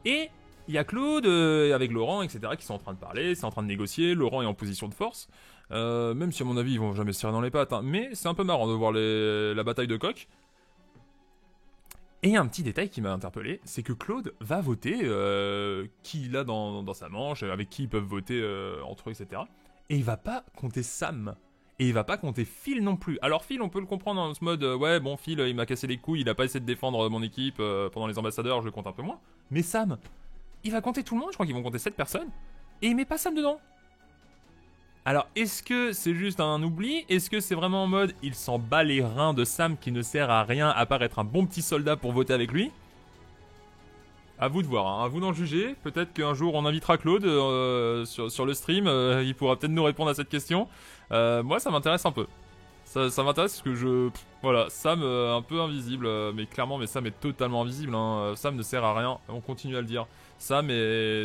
Et il y a Claude avec Laurent, etc. qui sont en train de parler. C'est en train de négocier. Laurent est en position de force. Même si à mon avis, ils vont jamais se tirer dans les pattes. Hein. Mais c'est un peu marrant de voir la bataille de coq. Et un petit détail qui m'a interpellé, c'est que Claude va voter qui il a dans sa manche, avec qui ils peuvent voter entre eux, etc. Et il va pas compter Sam. Et il va pas compter Phil non plus. Alors Phil, on peut le comprendre dans ce mode, ouais bon Phil, il m'a cassé les couilles, il a pas essayé de défendre mon équipe pendant les ambassadeurs, je le compte un peu moins. Mais Sam, il va compter tout le monde, je crois qu'ils vont compter 7 personnes. Et il met pas Sam dedans. Alors, est-ce que c'est juste un oubli? Est-ce que c'est vraiment en mode il s'en bat les reins de Sam qui ne sert à rien à part être un bon petit soldat pour voter avec lui? À vous de voir, hein. À vous d'en juger. Peut-être qu'un jour on invitera Claude sur le stream. Il pourra peut-être nous répondre à cette question. Moi, ça m'intéresse un peu. Ça m'intéresse parce que voilà, Sam un peu invisible, mais clairement, mais Sam est totalement invisible. Hein. Sam ne sert à rien. On continue à le dire. Sam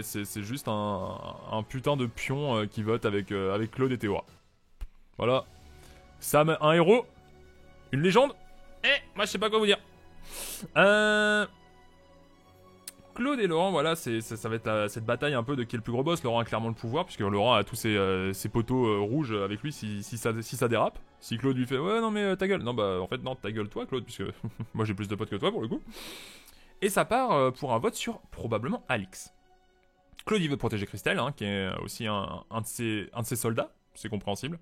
c'est juste un putain de pion qui vote avec Claude et Théora. Voilà. Sam, un héros, une légende. Moi je sais pas quoi vous dire. Claude et Laurent, voilà, ça va être cette bataille un peu de qui est le plus gros boss. Laurent a clairement le pouvoir, puisque Laurent a tous ses poteaux rouges avec lui si ça dérape. Si Claude lui fait ouais non mais ta gueule. Non bah en fait non ta gueule toi Claude, puisque moi j'ai plus de potes que toi pour le coup. Et ça part pour un vote sur probablement Alix. Claude il veut protéger Christelle, hein, qui est aussi un de ses soldats, c'est compréhensible.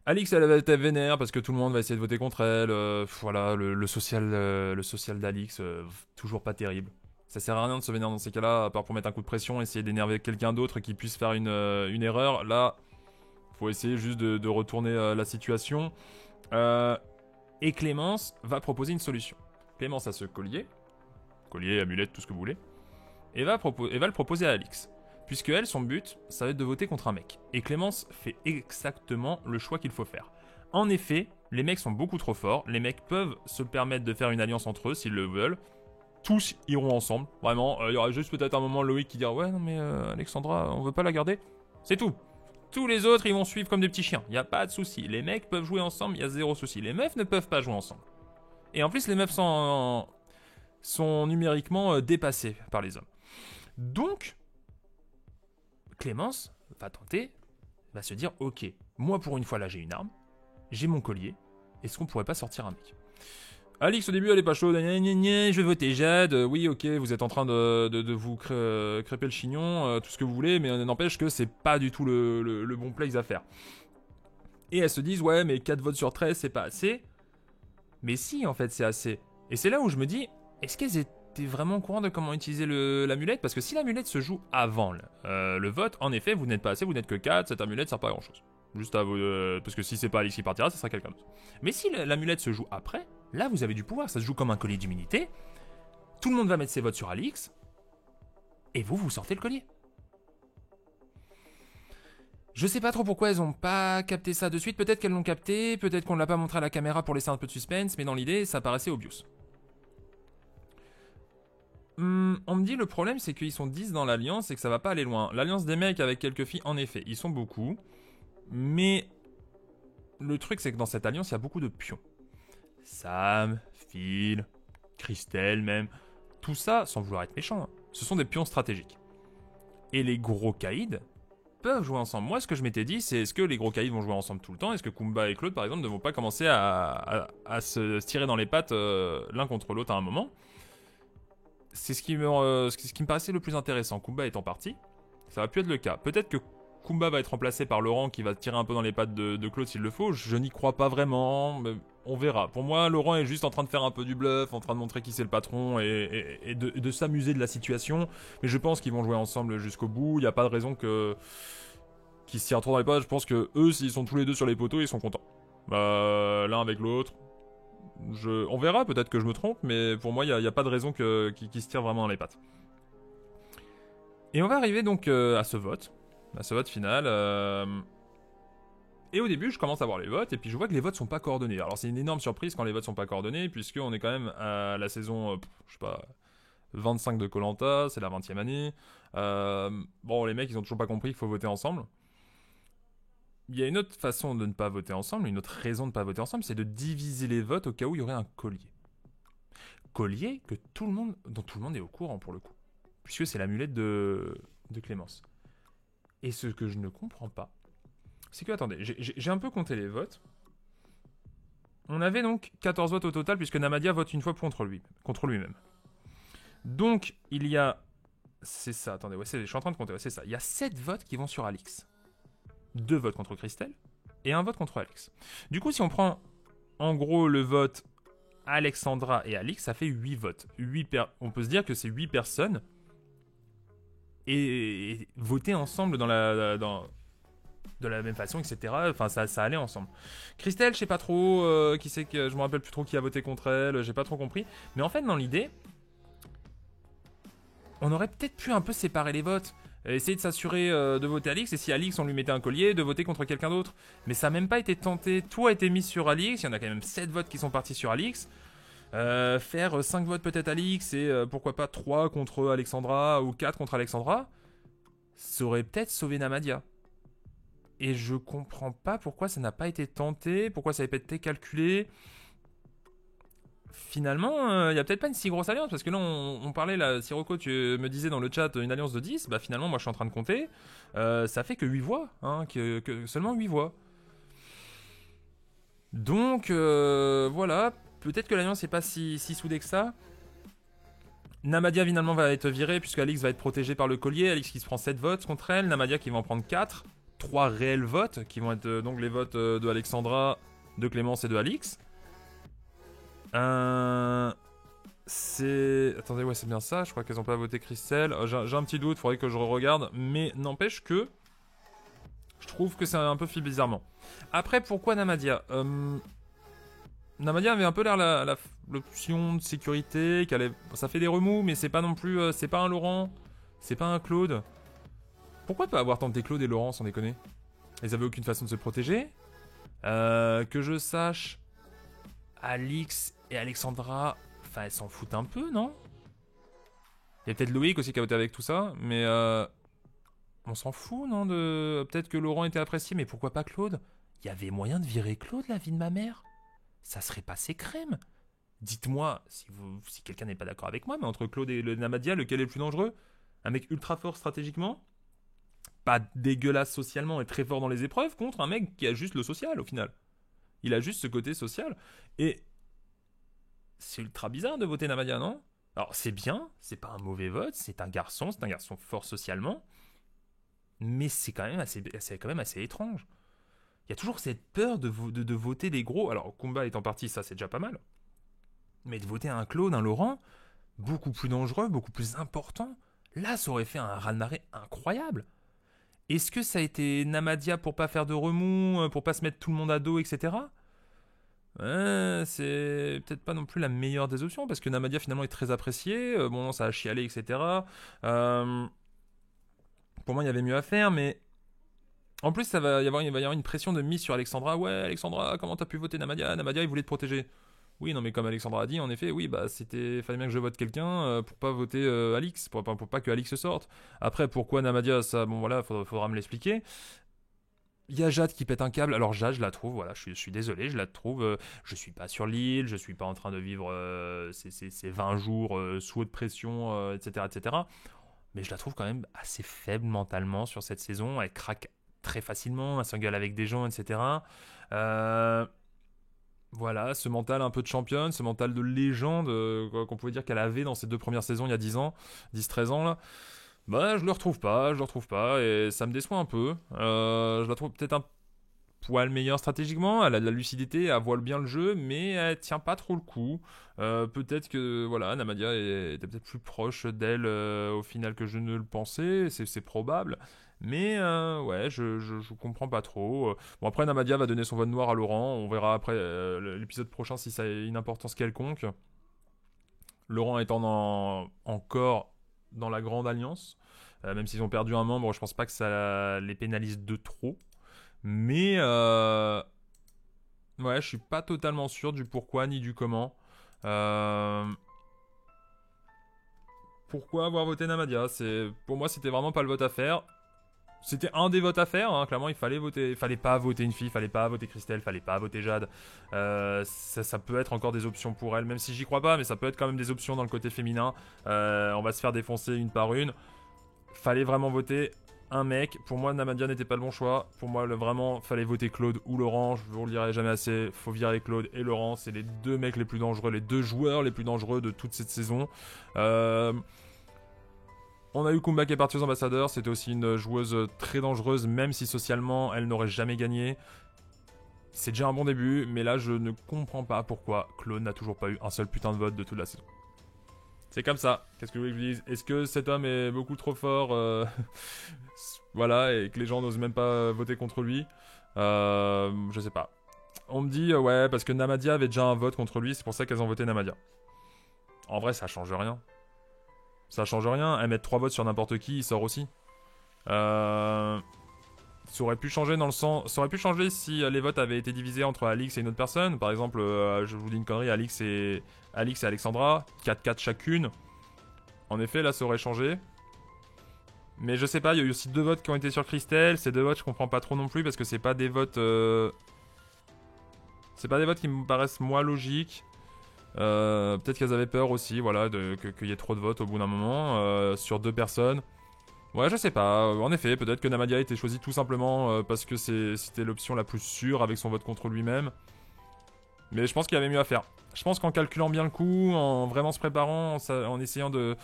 Alix elle va être vénère parce que tout le monde va essayer de voter contre elle. Voilà, le social d'Alix, toujours pas terrible. Ça sert à rien de se vénérer dans ces cas-là, à part pour mettre un coup de pression, essayer d'énerver quelqu'un d'autre qui puisse faire une erreur. Là, faut essayer juste de retourner la situation. Et Clémence va proposer une solution. Clémence a ce collier, amulette, tout ce que vous voulez, et va le proposer à Alix. Puisque elle, son but, ça va être de voter contre un mec. Et Clémence fait exactement le choix qu'il faut faire. En effet, les mecs sont beaucoup trop forts, les mecs peuvent se permettre de faire une alliance entre eux s'ils le veulent. Tous iront ensemble, vraiment. Il y aura juste peut-être un moment Loïc qui dira ouais non mais Alexandra, on veut pas la garder. C'est tout. Tous les autres ils vont suivre comme des petits chiens. Il y a pas de souci. Les mecs peuvent jouer ensemble, il y a zéro souci. Les meufs ne peuvent pas jouer ensemble. Et en plus les meufs sont numériquement dépassées par les hommes. Donc Clémence va se dire ok, moi pour une fois là j'ai une arme, j'ai mon collier. Est-ce qu'on pourrait pas sortir un mec? Alix au début elle est pas chaude, je vais voter Jade, oui ok vous êtes en train de vous crêper le chignon, tout ce que vous voulez, mais n'empêche que c'est pas du tout le bon place à faire. Et elles se disent ouais mais 4 votes sur 13 c'est pas assez. Mais si en fait c'est assez. Et c'est là où je me dis, est-ce qu'elles étaient vraiment au courant de comment utiliser l'amulette? Parce que si l'amulette se joue avant le vote, en effet vous n'êtes pas assez, vous n'êtes que 4, cette amulette sert pas à grand chose. Juste à vous. Parce que si c'est pas Alix qui partira, ça sera quelqu'un d'autre. Mais si l'amulette se joue après, là vous avez du pouvoir. Ça se joue comme un collier d'immunité. Tout le monde va mettre ses votes sur Alix. Et vous sortez le collier. Je sais pas trop pourquoi elles ont pas capté ça de suite. Peut-être qu'elles l'ont capté. Peut-être qu'on l'a pas montré à la caméra pour laisser un peu de suspense. Mais dans l'idée, ça paraissait obvious. On me dit le problème c'est qu'ils sont 10 dans l'alliance et que ça va pas aller loin. L'alliance des mecs avec quelques filles, en effet, ils sont beaucoup. Mais le truc c'est que dans cette alliance il y a beaucoup de pions. Sam, Phil, Christelle même, tout ça sans vouloir être méchant, hein, ce sont des pions stratégiques. Et les gros caïds peuvent jouer ensemble. Moi ce que je m'étais dit c'est est-ce que les gros caïds vont jouer ensemble tout le temps? Est-ce que Kumba et Claude par exemple ne vont pas commencer à se tirer dans les pattes l'un contre l'autre à un moment? C'est ce qui me paraissait le plus intéressant. Kumba étant parti, ça va plus être le cas. Peut-être que Kumba va être remplacé par Laurent qui va tirer un peu dans les pattes de Claude s'il le faut. Je n'y crois pas vraiment, mais on verra. Pour moi, Laurent est juste en train de faire un peu du bluff, en train de montrer qui c'est le patron et de s'amuser de la situation. Mais je pense qu'ils vont jouer ensemble jusqu'au bout. Il n'y a pas de raison qui se tirent trop dans les pattes. Je pense que eux, s'ils sont tous les deux sur les poteaux, ils sont contents. L'un avec l'autre. On verra, peut-être que je me trompe, mais pour moi, il n'y a pas de raison qu'ils se tirent vraiment dans les pattes. Et on va arriver donc à ce vote final. Et au début, je commence à voir les votes, et puis je vois que les votes sont pas coordonnés. Alors c'est une énorme surprise quand les votes sont pas coordonnés, puisqu'on est quand même à la saison, je sais pas, 25 de koh, c'est la 20e année. Bon, les mecs, ils ont toujours pas compris qu'il faut voter ensemble. Il y a une autre façon de ne pas voter ensemble, une autre raison de ne pas voter ensemble, c'est de diviser les votes au cas où il y aurait un collier. Collier dont tout le monde est au courant pour le coup, puisque c'est l'amulette de Clémence. Et ce que je ne comprends pas, c'est que, attendez, j'ai un peu compté les votes. On avait donc 14 votes au total, puisque Namadia vote une fois contre lui-même. Donc, il y a... C'est ça, attendez, ouais, je suis en train de compter, ouais, c'est ça. Il y a 7 votes qui vont sur Alix. 2 votes contre Christelle, et 1 vote contre Alex. Du coup, si on prend, en gros, le vote Alexandra et Alix, ça fait 8 votes. On peut se dire que c'est 8 personnes, et voter ensemble de la même façon, etc. Enfin, ça allait ensemble. Christelle, je sais pas trop qui c'est que... Je me rappelle plus trop qui a voté contre elle, j'ai pas trop compris. Mais en fait, dans l'idée, on aurait peut-être pu un peu séparer les votes. Essayer de s'assurer de voter Alix, et si Alix, on lui mettait un collier, de voter contre quelqu'un d'autre. Mais ça n'a même pas été tenté. Tout a été mis sur Alix. Il y en a quand même 7 votes qui sont partis sur Alix. Faire 5 votes peut-être Alix, et pourquoi pas 3 contre Alexandra, ou 4 contre Alexandra, ça aurait peut-être sauvé Namadia. Et je comprends pas pourquoi ça n'a pas été tenté, pourquoi ça n'avait pas été calculé. Finalement, il n'y a peut-être pas une si grosse alliance, parce que là, on parlait, là, Sirocco, tu me disais dans le chat une alliance de 10, bah finalement, moi je suis en train de compter, ça fait que 8 voix, hein, seulement 8 voix. Donc, voilà, peut-être que l'alliance n'est pas si soudée que ça. Namadia finalement va être virée, puisque Alix va être protégée par le collier, Alix qui se prend 7 votes contre elle, Namadia qui va en prendre 4, 3 réels votes, qui vont être donc les votes de Alexandra, de Clémence et de Alix. Attendez, ouais, c'est bien ça. Je crois qu'elles ont pas voté Christelle. J'ai un petit doute, faudrait que je regarde. Mais n'empêche que je trouve que c'est un peu fait bizarrement. Après, pourquoi Namadia Namadia avait un peu l'air l'option de sécurité. Ça fait des remous, mais c'est pas non plus. C'est pas un Laurent. C'est pas un Claude. Pourquoi pas avoir tenté Claude et Laurent, sans déconner? Ils avaient aucune façon de se protéger. Que je sache, Alix et Alexandra, enfin, elles s'en foutent un peu, non? Il y a peut-être Loïc aussi qui a voté avec tout ça, mais on s'en fout, non? Peut-être que Laurent était apprécié, mais pourquoi pas Claude? Il y avait moyen de virer Claude, la vie de ma mère? Ça serait passé crème. Dites-moi, si quelqu'un n'est pas d'accord avec moi, mais entre Claude et le Namadia, lequel est le plus dangereux? Un mec ultra fort stratégiquement, pas dégueulasse socialement et très fort dans les épreuves, contre un mec qui a juste le social, au final. Il a juste ce côté social. Et c'est ultra bizarre de voter Namadia, non? Alors c'est bien, c'est pas un mauvais vote, c'est un garçon fort socialement, mais c'est quand même assez étrange. Il y a toujours cette peur de voter les gros. Alors combat étant parti, ça c'est déjà pas mal, mais de voter un Claude, un Laurent, beaucoup plus dangereux, beaucoup plus important. Là, ça aurait fait un raz-de-marée incroyable. Est-ce que ça a été Namadia pour pas faire de remous, pour pas se mettre tout le monde à dos, etc. C'est peut-être pas non plus la meilleure des options, parce que Namadia finalement est très apprécié. Bon, ça a chialé, etc. Pour moi, il y avait mieux à faire, mais en plus, il va y avoir une pression de mise sur Alexandra. Ouais, Alexandra, comment t'as pu voter Namadia? Namadia, il voulait te protéger. Oui, non, mais comme Alexandra a dit, en effet, oui, bah fallait bien que je vote quelqu'un pour pas voter Alix, pour pas que Alix se sorte. Après, pourquoi Namadia, ça, bon voilà, faudra me l'expliquer. Il y a Jade qui pète un câble. Alors Jade, je la trouve, voilà, je suis désolé, je la trouve. Je suis pas sur l'île, je suis pas en train de vivre ces 20 jours sous haute pression, etc., etc. Mais je la trouve quand même assez faible mentalement sur cette saison. Elle craque très facilement, elle s'engueule avec des gens, etc. Voilà, ce mental un peu de championne, ce mental de légende qu'on pouvait dire qu'elle avait dans ses 2 premières saisons il y a 10 ans, 10-13 ans là. Bah, je le retrouve pas, et ça me déçoit un peu. Je la trouve peut-être un poil meilleure stratégiquement, elle a de la lucidité, elle voit bien le jeu, mais elle tient pas trop le coup. Peut-être que voilà, Namadia était peut-être plus proche d'elle au final que je ne le pensais, c'est probable. Mais ouais, je comprends pas trop. Bon, après, Namadia va donner son vote noir à Laurent. On verra après l'épisode prochain si ça a une importance quelconque. Laurent étant encore dans la Grande Alliance. Même s'ils ont perdu un membre, je pense pas que ça les pénalise de trop. Mais ouais, je suis pas totalement sûr du pourquoi ni du comment. Pourquoi avoir voté Namadia? Pour moi, c'était vraiment pas le vote à faire. C'était un des votes à faire, hein. Clairement il fallait voter, il fallait pas voter une fille, il fallait pas voter Christelle, il fallait pas voter Jade. Ça peut être encore des options pour elle, même si j'y crois pas, mais ça peut être quand même des options dans le côté féminin. On va se faire défoncer une par une. Fallait vraiment voter un mec. Pour moi, Namadia n'était pas le bon choix. Pour moi, vraiment, fallait voter Claude ou Laurent. Je vous le dirai jamais assez. Faut virer Claude et Laurent. C'est les deux mecs les plus dangereux, les deux joueurs les plus dangereux de toute cette saison. On a eu Kumba qui est partie aux ambassadeurs. C'était aussi une joueuse très dangereuse, même si socialement, elle n'aurait jamais gagné. C'est déjà un bon début, mais là, je ne comprends pas pourquoi Claude n'a toujours pas eu un seul putain de vote de toute la saison. C'est comme ça. Qu'est-ce que vous voulez que je vous dise? Est-ce que cet homme est beaucoup trop fort voilà, et que les gens n'osent même pas voter contre lui? Je sais pas. On me dit, ouais, parce que Namadia avait déjà un vote contre lui, c'est pour ça qu'elles ont voté Namadia. En vrai, ça change rien. Ça change rien. Elles mettent 3 votes sur n'importe qui, il sort aussi. Ça aurait pu changer dans le sens. Ça aurait pu changer si les votes avaient été divisés entre Alix et une autre personne. Par exemple, je vous dis une connerie, Alix et Alexandra, 4-4 chacune. En effet, là, ça aurait changé. Mais je sais pas, il y a eu aussi 2 votes qui ont été sur Christelle. Ces 2 votes, je comprends pas trop non plus parce que c'est pas des votes. C'est pas des votes qui me paraissent moi logiques. Peut-être qu'elles avaient peur aussi, voilà, qu'il y ait trop de votes au bout d'un moment sur 2 personnes. Ouais, je sais pas. En effet, peut-être que Namadia a été choisi tout simplement parce que c'était l'option la plus sûre avec son vote contre lui-même. Mais je pense qu'il y avait mieux à faire. Je pense qu'en calculant bien le coup, en vraiment se préparant, en essayant de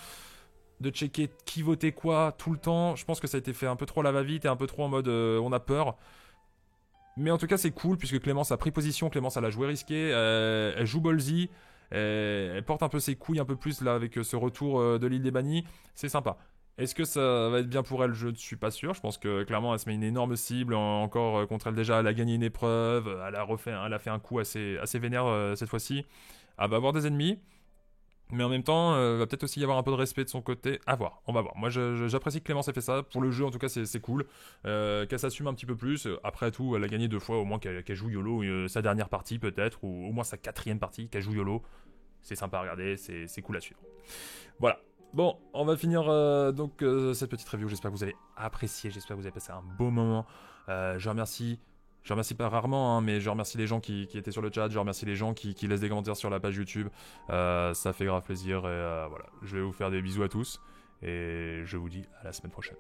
checker qui votait quoi tout le temps, je pense que ça a été fait un peu trop à la va-vite et un peu trop en mode on a peur. Mais en tout cas, c'est cool puisque Clémence a pris position, Clémence elle a joué risqué, elle joue ballsy, elle porte un peu ses couilles un peu plus là avec ce retour de l'île des bannis, c'est sympa. Est-ce que ça va être bien pour elle? Je ne suis pas sûr. Je pense que clairement elle se met une énorme cible encore contre elle déjà. Elle a gagné une épreuve, elle a fait un coup assez vénère cette fois-ci. Elle va avoir des ennemis. Mais en même temps, va peut-être aussi y avoir un peu de respect de son côté. À voir, on va voir. Moi, j'apprécie que Clémence ait fait ça. Pour le jeu, en tout cas, c'est cool. Qu'elle s'assume un petit peu plus. Après tout, elle a gagné 2 fois, au moins qu'elle joue YOLO. Sa dernière partie, peut-être, ou au moins sa 4e partie, qu'elle joue YOLO. C'est sympa à regarder, c'est cool à suivre. Voilà. Bon, on va finir donc cette petite review. J'espère que vous avez apprécié. J'espère que vous avez passé un beau moment. Je remercie pas rarement, hein, mais je remercie les gens qui étaient sur le chat, je remercie les gens qui laissent des commentaires sur la page YouTube. Ça fait grave plaisir et voilà. Je vais vous faire des bisous à tous et je vous dis à la semaine prochaine.